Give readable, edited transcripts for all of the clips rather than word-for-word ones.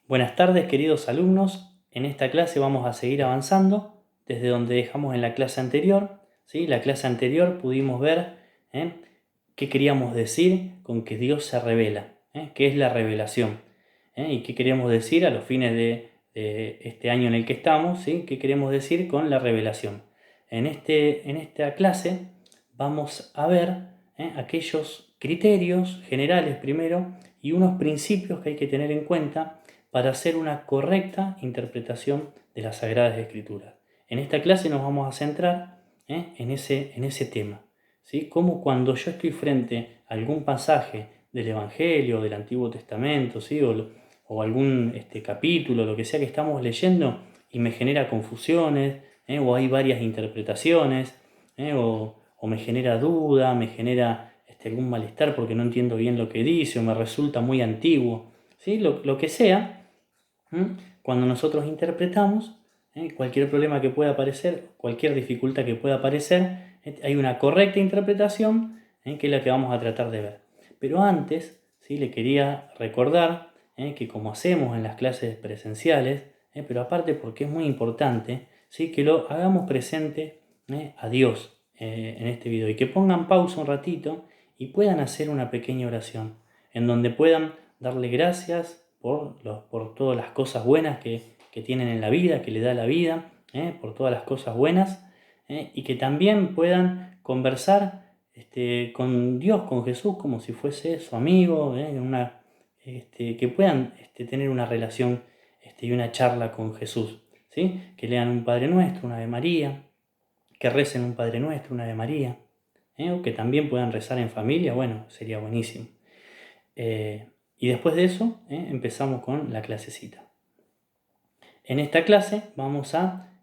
Buenas tardes, queridos alumnos. En esta clase vamos a seguir avanzando desde donde dejamos en la clase anterior. ¿Sí? La clase anterior pudimos ver qué queríamos decir con que Dios se revela, qué es la revelación, y qué queríamos decir a los fines de este año en el que estamos, ¿sí? Qué queremos decir con la revelación. En esta clase vamos a ver aquellos criterios generales primero y unos principios que hay que tener en cuenta para hacer una correcta interpretación de las Sagradas Escrituras. En esta clase nos vamos a centrar en ese tema, ¿sí? Como cuando yo estoy frente a algún pasaje del Evangelio, del Antiguo Testamento, ¿sí? o algún capítulo, lo que sea que estamos leyendo, y me genera confusiones, o hay varias interpretaciones, o me genera duda, me genera algún malestar porque no entiendo bien lo que dice, o me resulta muy antiguo, ¿sí? Lo que sea. Cuando nosotros interpretamos, cualquier problema que pueda aparecer, cualquier dificultad que pueda aparecer, hay una correcta interpretación que es la que vamos a tratar de ver. Pero antes, ¿sí? Le quería recordar que como hacemos en las clases presenciales, pero aparte porque es muy importante, ¿sí? Que lo hagamos presente a Dios en este video y que pongan pausa un ratito y puedan hacer una pequeña oración en donde puedan darle gracias por todas las cosas buenas que tienen en la vida, que le da la vida, por todas las cosas buenas, y que también puedan conversar con Dios, con Jesús, como si fuese su amigo, que puedan tener una relación y una charla con Jesús, ¿sí? Que lean un Padre Nuestro, una Ave María, que recen un Padre Nuestro, una Ave María, o que también puedan rezar en familia, bueno, sería buenísimo. Y después de eso empezamos con la clasecita. En esta clase vamos a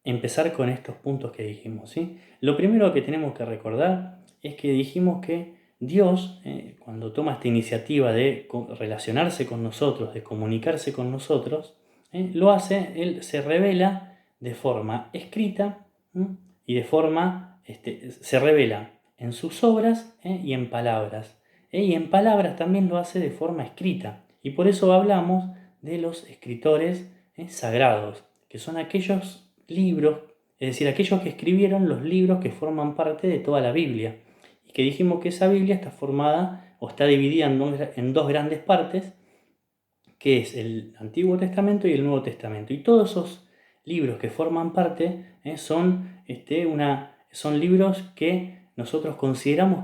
empezar con estos puntos que dijimos, ¿sí? Lo primero que tenemos que recordar es que dijimos que Dios, cuando toma esta iniciativa de relacionarse con nosotros, de comunicarse con nosotros, lo hace, Él se revela de forma escrita y de forma, se revela en sus obras y en palabras. Y en palabras también lo hace de forma escrita. Y por eso hablamos de los escritores sagrados, que son aquellos libros, es decir, aquellos que escribieron los libros que forman parte de toda la Biblia. Y que dijimos que esa Biblia está formada o está dividida en dos grandes partes, que es el Antiguo Testamento y el Nuevo Testamento. Y todos esos libros que forman parte son libros que nosotros consideramos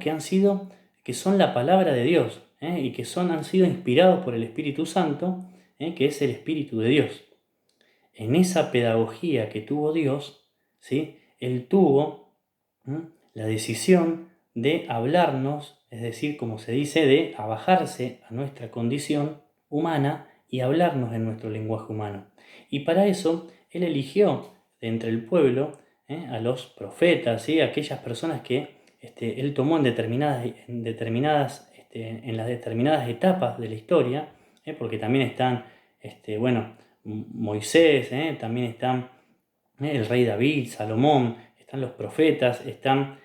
que son la palabra de Dios, y que han sido inspirados por el Espíritu Santo, que es el Espíritu de Dios. En esa pedagogía que tuvo Dios, ¿sí? Él tuvo la decisión de hablarnos, es decir, como se dice, de abajarse a nuestra condición humana y hablarnos en nuestro lenguaje humano. Y para eso Él eligió de entre el pueblo a los profetas, ¿sí? Aquellas personas que Él tomó en las determinadas etapas de la historia, porque también están, Moisés, también están el rey David, Salomón, están los profetas, están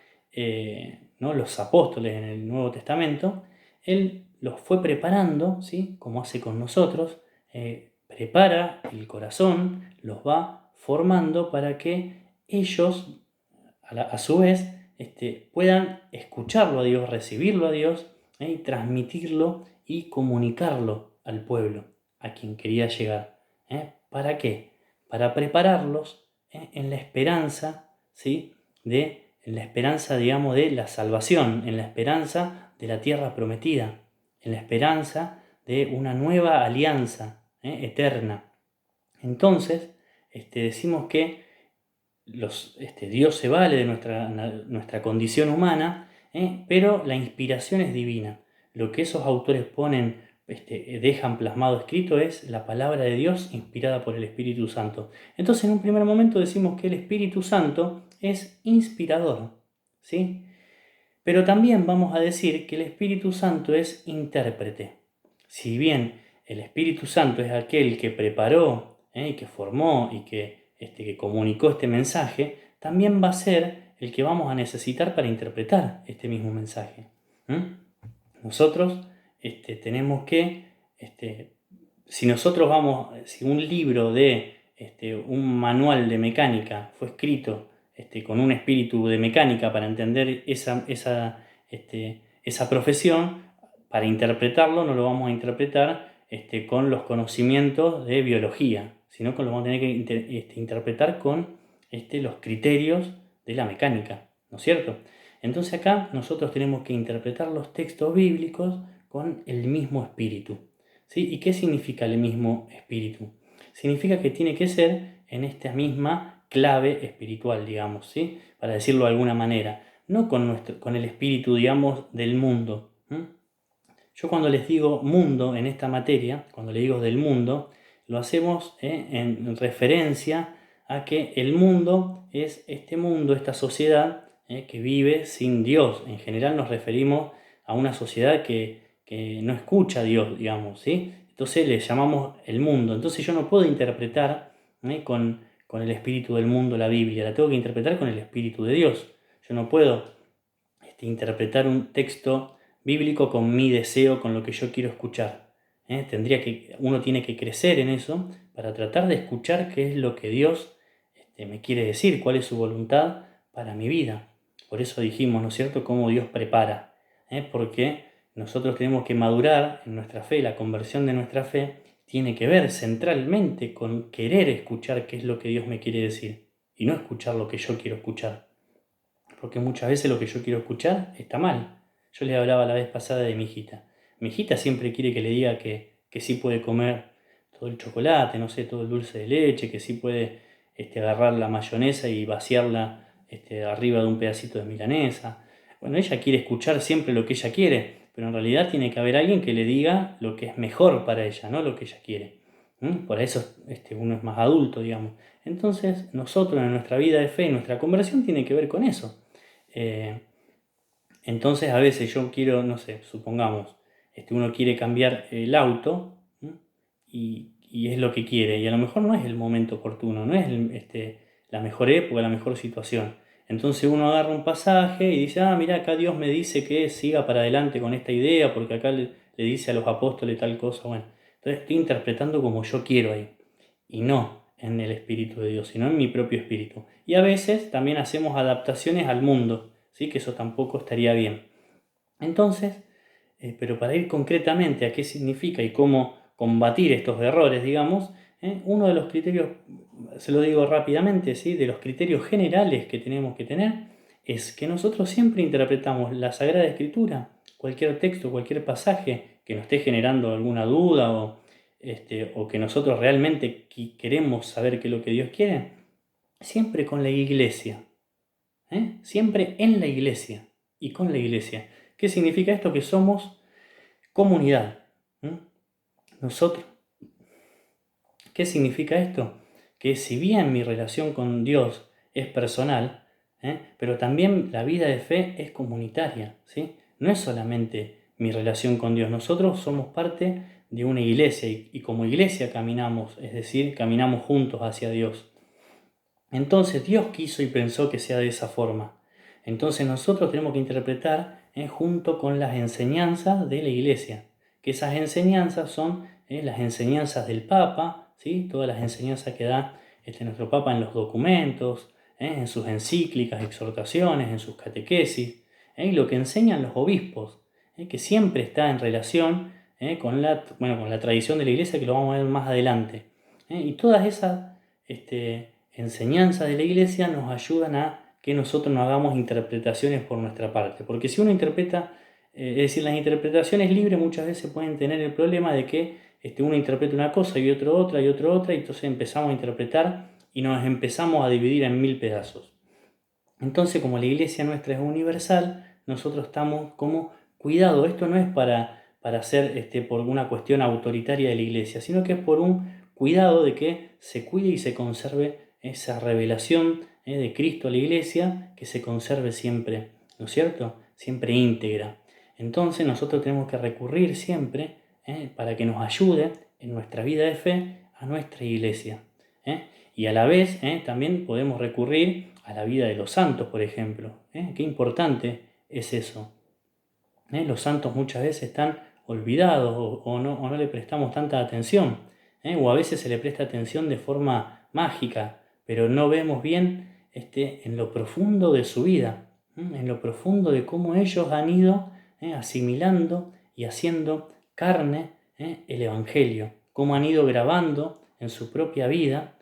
los apóstoles en el Nuevo Testamento. Él los fue preparando, ¿sí? Como hace con nosotros, prepara el corazón, los va formando para que ellos, a su vez, puedan escucharlo a Dios, recibirlo a Dios, y transmitirlo y comunicarlo al pueblo, a quien quería llegar. ¿Para qué? Para prepararlos en la esperanza, ¿sí? En la esperanza, digamos, de la salvación, en la esperanza de la tierra prometida, en la esperanza de una nueva alianza eterna. Entonces, decimos que Dios se vale de nuestra condición humana, pero la inspiración es divina. Lo que esos autores dejan plasmado escrito es la palabra de Dios inspirada por el Espíritu Santo. Entonces, en un primer momento decimos que el Espíritu Santo es inspirador, ¿sí? Pero también vamos a decir que el Espíritu Santo es intérprete. Si bien el Espíritu Santo es aquel que preparó y que formó y que comunicó este mensaje, también va a ser el que vamos a necesitar para interpretar este mismo mensaje. Nosotros tenemos que si nosotros vamos, si un libro de un manual de mecánica fue escrito con un espíritu de mecánica para entender esa profesión, para interpretarlo no lo vamos a interpretar con los conocimientos de biología, sino que lo vamos a tener que interpretar con los criterios de la mecánica, ¿no es cierto? Entonces acá nosotros tenemos que interpretar los textos bíblicos con el mismo espíritu. ¿Sí? ¿Y qué significa el mismo espíritu? Significa que tiene que ser en esta misma clave espiritual, digamos, ¿sí? Para decirlo de alguna manera, no con el espíritu, digamos, del mundo. Yo cuando les digo mundo en esta materia, cuando le digo del mundo, lo hacemos en referencia a que el mundo es este mundo, esta sociedad que vive sin Dios. En general nos referimos a una sociedad que no escucha a Dios, digamos, ¿sí? Entonces le llamamos el mundo. Entonces yo no puedo interpretar con el espíritu del mundo la Biblia, la tengo que interpretar con el espíritu de Dios. Yo no puedo interpretar un texto bíblico con mi deseo, con lo que yo quiero escuchar. Uno tiene que crecer en eso para tratar de escuchar qué es lo que Dios me quiere decir, cuál es su voluntad para mi vida. Por eso dijimos, ¿no es cierto?, cómo Dios prepara. Porque nosotros tenemos que madurar en nuestra fe, la conversión de nuestra fe tiene que ver centralmente con querer escuchar qué es lo que Dios me quiere decir y no escuchar lo que yo quiero escuchar. Porque muchas veces lo que yo quiero escuchar está mal. Yo les hablaba la vez pasada de mi hijita. Mi hijita siempre quiere que le diga que sí puede comer todo el chocolate, no sé, todo el dulce de leche, que sí puede agarrar la mayonesa y vaciarla arriba de un pedacito de milanesa. Bueno, ella quiere escuchar siempre lo que ella quiere, pero en realidad tiene que haber alguien que le diga lo que es mejor para ella, no lo que ella quiere. Por eso uno es más adulto, digamos. Entonces, nosotros en nuestra vida de fe, nuestra conversión tiene que ver con eso. Entonces a veces yo quiero, no sé, supongamos, uno quiere cambiar el auto y es lo que quiere, y a lo mejor no es el momento oportuno, no es la mejor época, la mejor situación. Entonces uno agarra un pasaje y dice, mira, acá Dios me dice que siga para adelante con esta idea, porque acá le dice a los apóstoles tal cosa. Bueno, entonces estoy interpretando como yo quiero ahí, y no en el Espíritu de Dios, sino en mi propio espíritu. Y a veces también hacemos adaptaciones al mundo, ¿sí? Que eso tampoco estaría bien. Entonces, pero para ir concretamente a qué significa y cómo combatir estos errores, digamos, uno de los criterios, se lo digo rápidamente, ¿sí? De los criterios generales que tenemos que tener, es que nosotros siempre interpretamos la Sagrada Escritura, cualquier texto, cualquier pasaje que nos esté generando alguna duda o que nosotros realmente queremos saber qué es lo que Dios quiere, siempre con la iglesia. Siempre en la iglesia y con la iglesia. ¿Qué significa esto? Que somos comunidad. Nosotros. ¿Qué significa esto? Que si bien mi relación con Dios es personal, pero también la vida de fe es comunitaria, ¿sí? No es solamente mi relación con Dios. Nosotros somos parte de una iglesia y como iglesia caminamos, es decir, caminamos juntos hacia Dios. Entonces Dios quiso y pensó que sea de esa forma. Entonces nosotros tenemos que interpretar junto con las enseñanzas de la iglesia, que esas enseñanzas son las enseñanzas del Papa, ¿sí? Todas las enseñanzas que da nuestro Papa en los documentos, en sus encíclicas, exhortaciones, en sus catequesis, y lo que enseñan los obispos, que siempre está en relación con la tradición de la iglesia, que lo vamos a ver más adelante. Y todas esas enseñanzas de la iglesia nos ayudan a que nosotros no hagamos interpretaciones por nuestra parte. Porque si uno interpreta, es decir, las interpretaciones libres muchas veces pueden tener el problema de que uno interpreta una cosa y otro otra y otro otra, y entonces empezamos a interpretar y nos empezamos a dividir en 1000 pedazos. Entonces, como la iglesia nuestra es universal, nosotros estamos como, cuidado, esto no es para hacer por una cuestión autoritaria de la iglesia, sino que es por un cuidado de que se cuide y se conserve esa revelación de Cristo a la iglesia, que se conserve siempre, ¿no es cierto? Siempre íntegra. Entonces nosotros tenemos que recurrir siempre para que nos ayude en nuestra vida de fe a nuestra iglesia. Y a la vez también podemos recurrir a la vida de los santos, por ejemplo. Qué importante es eso. Los santos muchas veces están olvidados o no le prestamos tanta atención, o a veces se le presta atención de forma mágica, pero no vemos bien en lo profundo de su vida, en lo profundo de cómo ellos han ido asimilando y haciendo carne el Evangelio, cómo han ido grabando en su propia vida,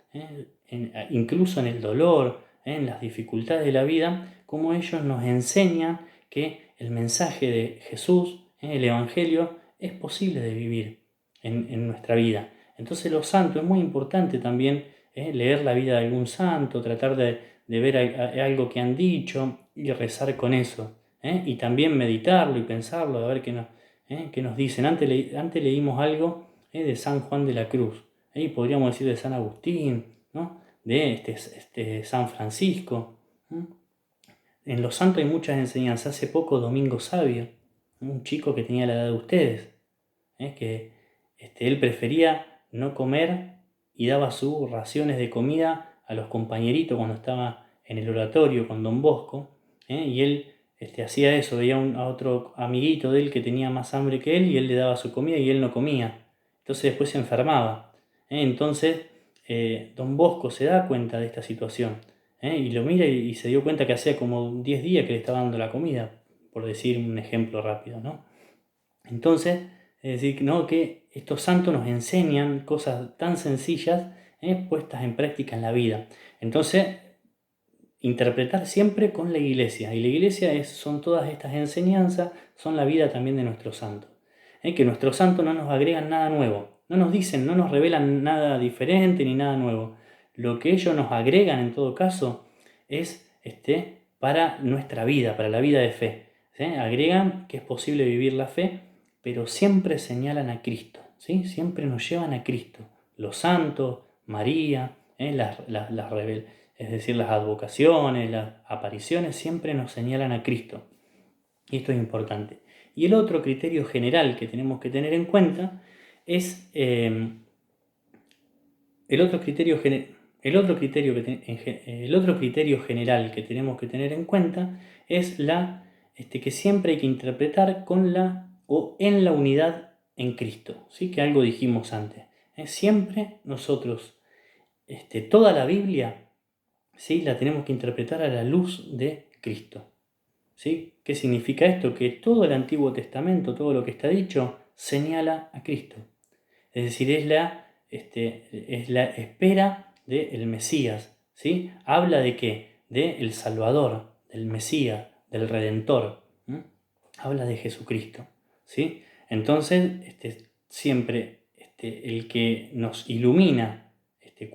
incluso en el dolor, en las dificultades de la vida, cómo ellos nos enseñan que el mensaje de Jesús, el Evangelio, es posible de vivir en nuestra vida. Entonces los santos, es muy importante también leer la vida de algún santo, tratar de ver algo que han dicho y rezar con eso. Y también meditarlo y pensarlo, a ver qué nos dicen. Antes leímos algo de San Juan de la Cruz, y podríamos decir de San Agustín, ¿no? De San Francisco. En los santos hay muchas enseñanzas. Hace poco Domingo Sabio, un chico que tenía la edad de ustedes, que él prefería no comer y daba sus raciones de comida a los compañeritos cuando estaba en el oratorio con Don Bosco, y él hacía eso, veía a otro amiguito de él que tenía más hambre que él y él le daba su comida y él no comía. Entonces después se enfermaba. Entonces Don Bosco se da cuenta de esta situación y lo mira y se dio cuenta que hacía como 10 días que le estaba dando la comida, por decir un ejemplo rápido, ¿no? Entonces, es decir, ¿no? Que estos santos nos enseñan cosas tan sencillas puestas en práctica en la vida. Entonces, interpretar siempre con la iglesia. Y la iglesia son todas estas enseñanzas, son la vida también de nuestros santos. Que nuestros santos no nos agregan nada nuevo, no nos dicen, no nos revelan nada diferente ni nada nuevo. Lo que ellos nos agregan en todo caso es para nuestra vida, para la vida de fe. Agregan que es posible vivir la fe, pero siempre señalan a Cristo, ¿sí? Siempre nos llevan a Cristo. Los santos, María, es decir, las advocaciones, las apariciones, siempre nos señalan a Cristo. Y esto es importante. Y el otro criterio general que tenemos que tener en cuenta es el otro criterio general que tenemos que tener en cuenta es que siempre hay que interpretar con la o en la unidad en Cristo, ¿sí? Que algo dijimos antes. Siempre nosotros, toda la Biblia, ¿sí? La tenemos que interpretar a la luz de Cristo. ¿Sí? ¿Qué significa esto? Que todo el Antiguo Testamento, todo lo que está dicho, señala a Cristo. Es decir, es la espera del Mesías. ¿Sí? Habla de qué? Del Salvador, del Mesías, del Redentor. Habla de Jesucristo. ¿Sí? Entonces, siempre el que nos ilumina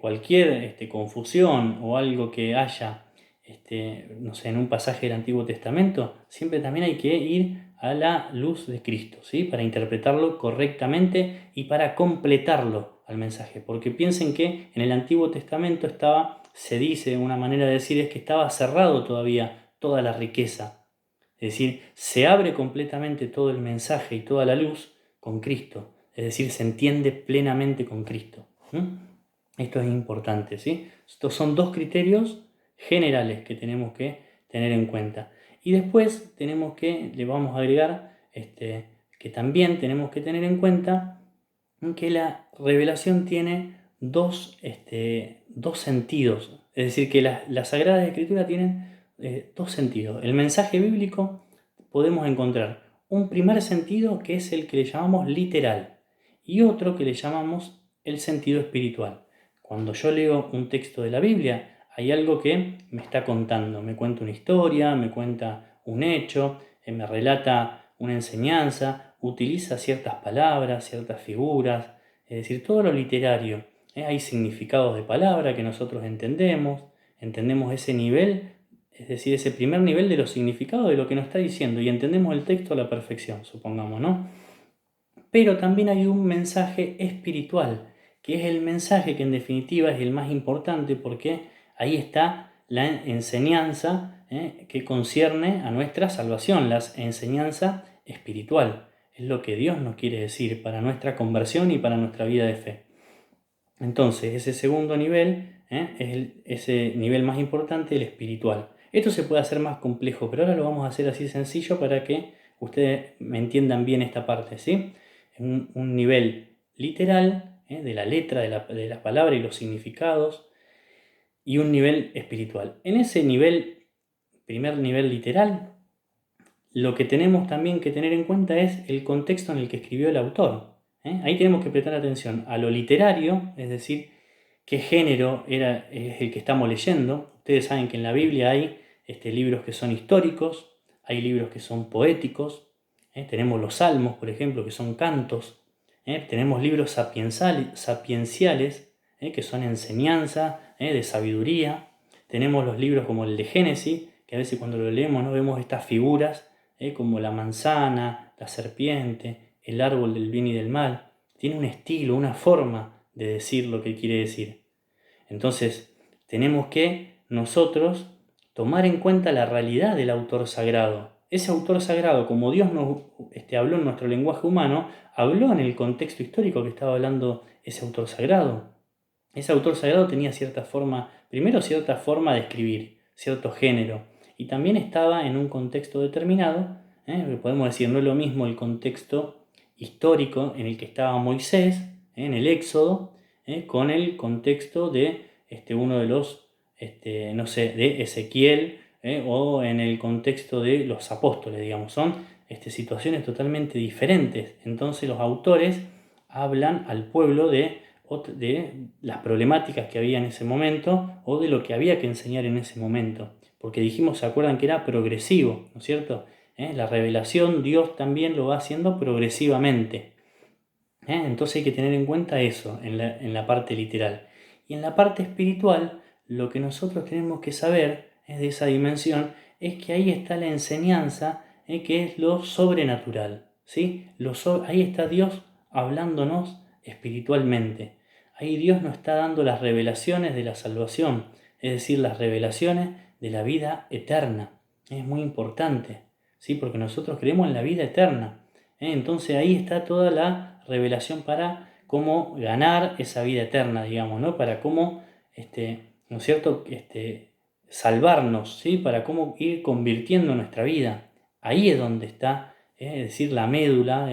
cualquier confusión o algo que haya no sé, en un pasaje del Antiguo Testamento, siempre también hay que ir a la luz de Cristo, ¿sí? Para interpretarlo correctamente y para completarlo al mensaje. Porque piensen que en el Antiguo Testamento se dice, una manera de decir es que estaba cerrado todavía toda la riqueza. Es decir, se abre completamente todo el mensaje y toda la luz con Cristo. Es decir, se entiende plenamente con Cristo. Esto es importante, ¿sí? Estos son dos criterios generales que tenemos que tener en cuenta. Y después le vamos a agregar que también tenemos que tener en cuenta que la revelación tiene dos sentidos. Es decir, que las Sagradas Escrituras tienen dos sentidos. El mensaje bíblico podemos encontrar un primer sentido que es el que le llamamos literal y otro que le llamamos el sentido espiritual. Cuando yo leo un texto de la Biblia, hay algo que me está contando, me cuenta una historia, me cuenta un hecho, me relata una enseñanza, utiliza ciertas palabras, ciertas figuras, es decir, todo lo literario. Hay significados de palabra que nosotros entendemos ese nivel, es decir, ese primer nivel de los significados de lo que nos está diciendo y entendemos el texto a la perfección, supongamos, ¿no? Pero también hay un mensaje espiritual, que es el mensaje que en definitiva es el más importante porque ahí está la enseñanza que concierne a nuestra salvación, la enseñanza espiritual. Es lo que Dios nos quiere decir para nuestra conversión y para nuestra vida de fe. Entonces, ese segundo nivel es ese nivel más importante, el espiritual. Esto se puede hacer más complejo, pero ahora lo vamos a hacer así sencillo para que ustedes me entiendan bien esta parte, ¿sí? Un nivel literal, de la letra, de la palabra y los significados, y un nivel espiritual. En ese nivel, primer nivel literal, lo que tenemos también que tener en cuenta es el contexto en el que escribió el autor. Ahí tenemos que prestar atención a lo literario, es decir, qué género es el que estamos leyendo. Ustedes saben que en la Biblia hay libros que son históricos, hay libros que son poéticos, tenemos los salmos, por ejemplo, que son cantos, tenemos libros sapienciales, que son enseñanza, de sabiduría, tenemos los libros como el de Génesis, que a veces cuando lo leemos no vemos estas figuras, como la manzana, la serpiente, el árbol del bien y del mal. Tiene un estilo, una forma de decir lo que quiere decir. Entonces, tenemos que nosotros tomar en cuenta la realidad del autor sagrado. Ese autor sagrado, como Dios nos habló en nuestro lenguaje humano, habló en el contexto histórico que estaba hablando ese autor sagrado. Ese autor sagrado tenía cierta forma de escribir, cierto género, y también estaba en un contexto determinado. Podemos decir, no es lo mismo el contexto histórico en el que estaba Moisés, en el Éxodo, con el contexto de uno de los, de Ezequiel, o en el contexto de los apóstoles, digamos. Son situaciones totalmente diferentes. Entonces los autores hablan al pueblo de las problemáticas que había en ese momento o de lo que había que enseñar en ese momento. Porque dijimos, ¿se acuerdan que era progresivo? ¿No es cierto? La revelación Dios también lo va haciendo progresivamente. Entonces hay que tener en cuenta eso en la parte literal. Y en la parte espiritual, lo que nosotros tenemos que saber de esa dimensión es que ahí está la enseñanza, que es lo sobrenatural. ¿Sí? Ahí está Dios hablándonos espiritualmente. Ahí Dios nos está dando las revelaciones de la salvación, es decir, las revelaciones de la vida eterna. Es muy importante, ¿sí? Porque nosotros creemos en la vida eterna. Entonces ahí está toda la revelación para cómo ganar esa vida eterna, digamos, ¿no? Para cómo, ¿no es cierto?, salvarnos, ¿sí? Para cómo ir convirtiendo nuestra vida. Ahí es donde está, es decir, la médula,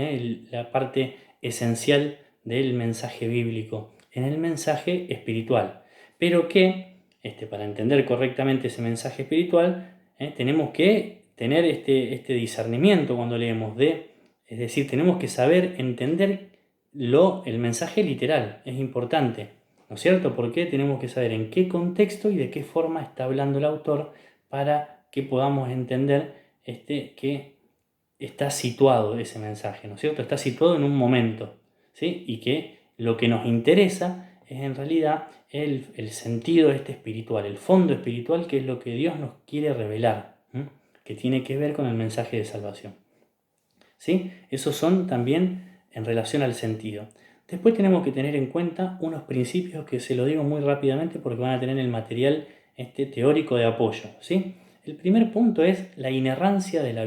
la parte esencial del mensaje bíblico, en el mensaje espiritual. Pero que, para entender correctamente ese mensaje espiritual, tenemos que tener este discernimiento cuando leemos es decir, tenemos que saber entender el mensaje literal, es importante, ¿no es cierto? Porque tenemos que saber en qué contexto y de qué forma está hablando el autor para que podamos entender que está situado ese mensaje, ¿no es cierto? Está situado en un momento, ¿sí? Y que lo que nos interesa es en realidad el sentido espiritual, el fondo espiritual, que es lo que Dios nos quiere revelar, que tiene que ver con el mensaje de salvación. ¿Sí? Esos son también en relación al sentido. Después tenemos que tener en cuenta unos principios que se lo digo muy rápidamente porque van a tener el material teórico de apoyo, ¿sí? El primer punto es la inerrancia de la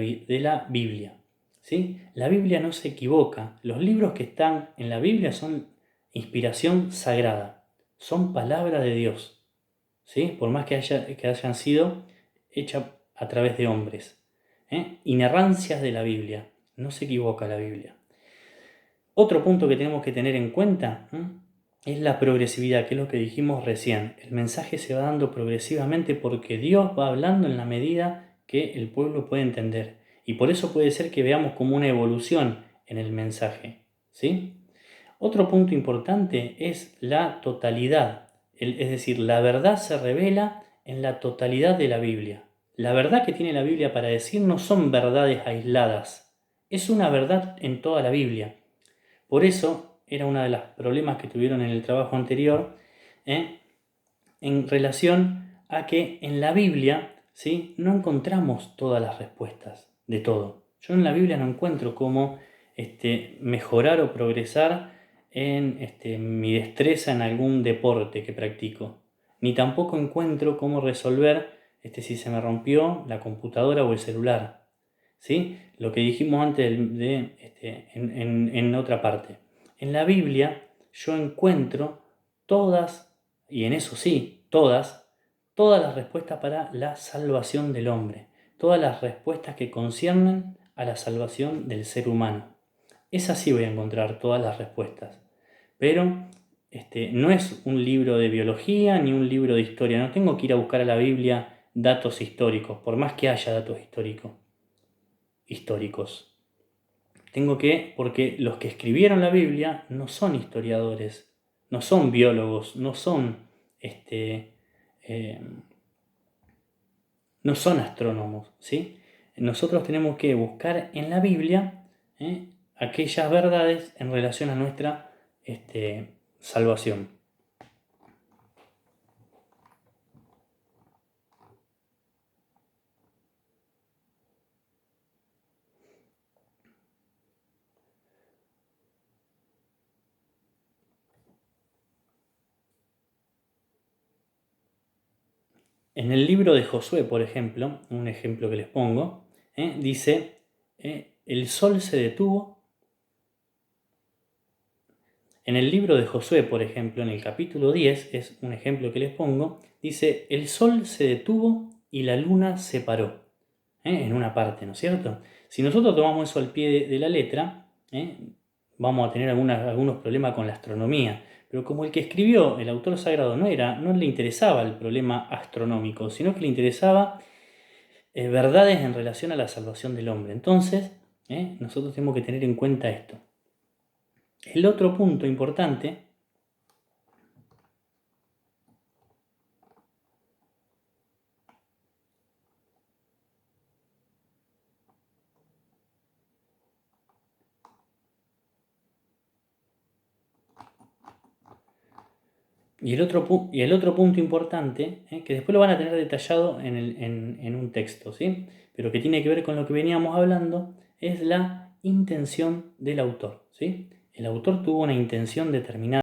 Biblia, ¿sí? La Biblia no se equivoca. Los libros que están en la Biblia son inspiración sagrada, son palabra de Dios, ¿sí? Por más que hayan sido hechas a través de hombres. Inerrancias de la Biblia. No se equivoca la Biblia. Otro punto que tenemos que tener en cuenta es la progresividad, que es lo que dijimos recién. El mensaje se va dando progresivamente porque Dios va hablando en la medida que el pueblo puede entender. Y por eso puede ser que veamos como una evolución en el mensaje, ¿sí? Otro punto importante es la totalidad. Es decir, la verdad se revela en la totalidad de la Biblia. La verdad que tiene la Biblia para decir no son verdades aisladas. Es una verdad en toda la Biblia. Por eso era uno de los problemas que tuvieron en el trabajo anterior, en relación a que en la Biblia, ¿sí?, no encontramos todas las respuestas de todo. Yo en la Biblia no encuentro cómo mejorar o progresar en mi destreza en algún deporte que practico. Ni tampoco encuentro cómo resolver si se me rompió la computadora o el celular. ¿Sí? Lo que dijimos antes en otra parte. En la Biblia yo encuentro todas, y en eso sí, todas las respuestas para la salvación del hombre. Todas las respuestas que conciernen a la salvación del ser humano. Es así voy a encontrar todas las respuestas. Pero no es un libro de biología ni un libro de historia. No tengo que ir a buscar a la Biblia datos históricos, por más que haya datos históricos. Porque los que escribieron la Biblia no son historiadores, no son biólogos, no son astrónomos, ¿sí? Nosotros tenemos que buscar en la Biblia aquellas verdades en relación a nuestra salvación. En el libro de Josué, por ejemplo, un ejemplo que les pongo, dice, el sol se detuvo. En el libro de Josué, por ejemplo, en el capítulo 10, es un ejemplo que les pongo, dice, el sol se detuvo y la luna se paró. En una parte, ¿no es cierto? Si nosotros tomamos eso al pie de la letra, vamos a tener algunos problemas con la astronomía. Pero como el que escribió, el autor sagrado, no le interesaba el problema astronómico, sino que le interesaba verdades en relación a la salvación del hombre. Entonces, nosotros tenemos que tener en cuenta esto. El otro punto importante y el otro punto importante, que después lo van a tener detallado en un texto, ¿sí? Pero que tiene que ver con lo que veníamos hablando, es la intención del autor, ¿sí? El autor tuvo una intención determinada.